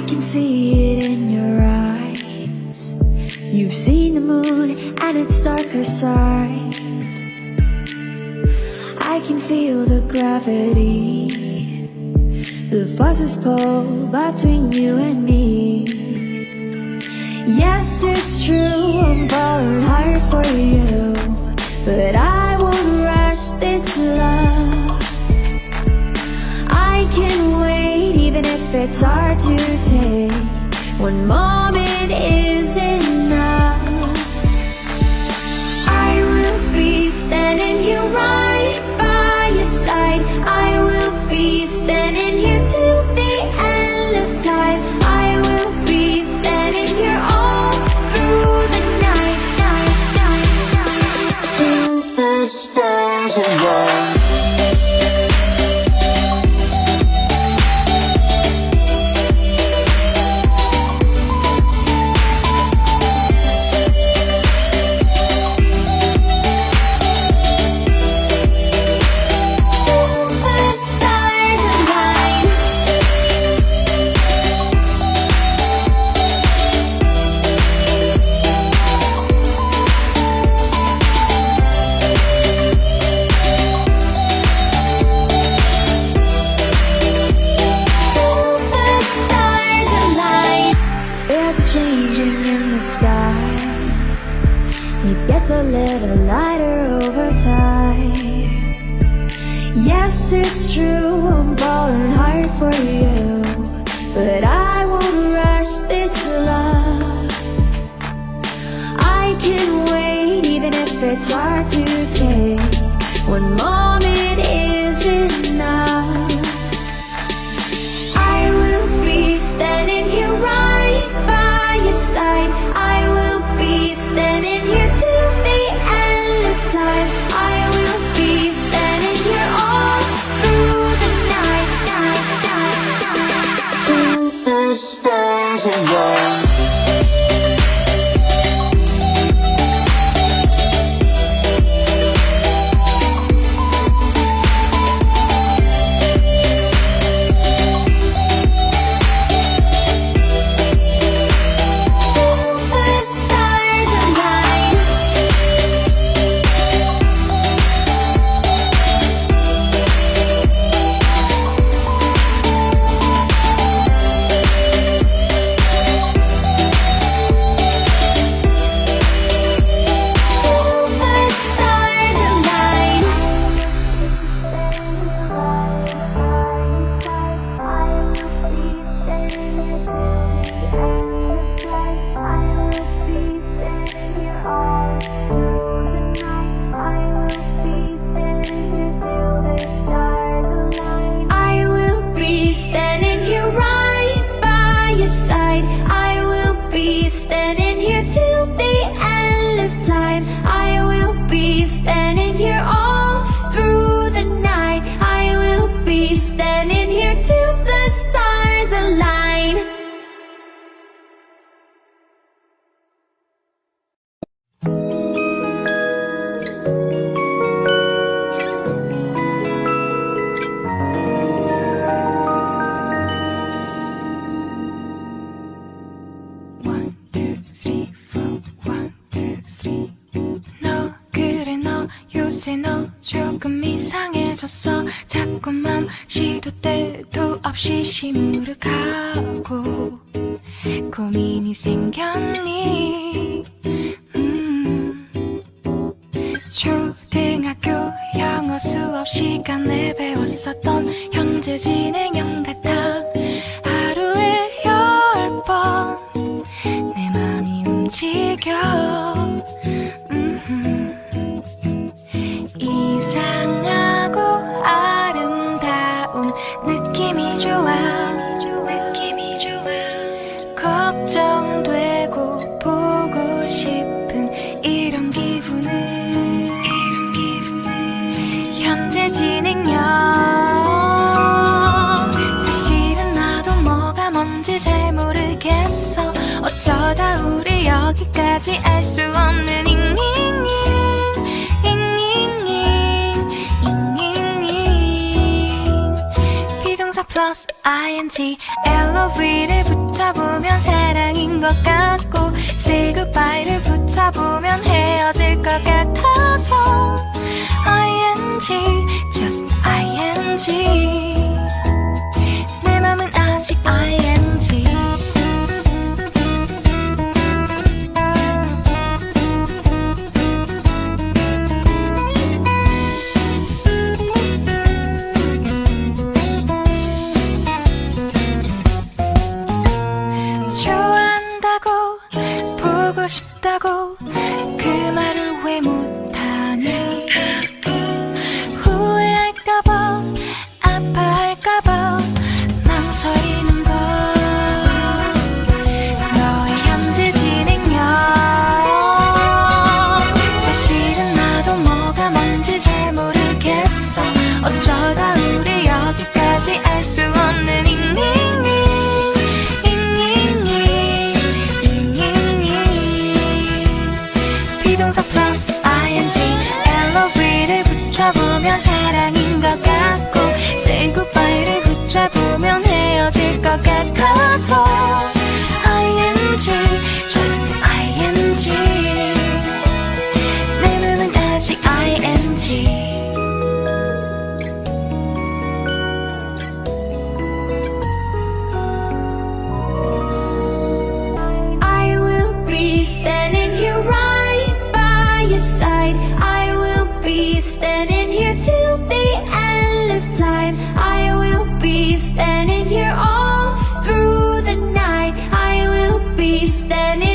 I can see it in your eyes. You've seen the moon and its darker side. I can feel the gravity, the forces pull between you and me. Yes, it's true, I'm falling hard for you, but I won't rush this love. I can wait even if it's hard to take. One moment is enough. I will be standing here right by your side. I will be standing here till the end of time. I will be standing here all through the night, till the stars align. Changing in the sky, it gets a little lighter over time. Yes, it's true, I'm falling hard for you, but I won't rush this love. I can wait even if it's hard to take. One moment is enough. I will be standing here right by your side. I will be standing here till the end of time. I will be standing here all through the night, till the stars align. Standing here right by your side. I will be standing here till the end of time. I will be standing here all through the night. I will be standing here till the stars align. 요새 너 조금 이상해졌어. 자꾸만 시도 때도 없이 시무룩하고 고민이 생겼니? 초등학교 영어 수업 시간에 배웠었던 현재 진행형 같아. 하루에 10번 내 맘이 움직여. 이상하고 아름다운 느낌이 좋아. 걱정되고 보고 싶은 이런 기분은 현재 진행형. 사실은 나도 뭐가 뭔지 잘 모르겠어. 어쩌다 우리 여기까지 알 수 없는 비동사 플러스 ing LOV를 붙여 붙여보면 사랑인 것 같고 Say goodbye를 붙여보면 헤어질 것 같아서 ING, just ING 내 맘은 아직 ING 좋아한다고 보고 싶다고 그 말을 왜 못하니 후회할까봐 아파할까봐 망설이는 걸 너의 현재 진행형 사실은 나도 뭐가 뭔지 잘 모르겠어 어쩌다 우리 여기까지 알 수 없는 잉잉잉 비동사 플러스 ing LOV를 붙여보면 사랑인 것 같고 Say goodbye를 붙여보면 헤어질 것 같아서 ING, just ING 내 맘은 아직 ING I will be standing here right by your side. I will be standing here till the end of time. I will be standing here all through the night. I will be standing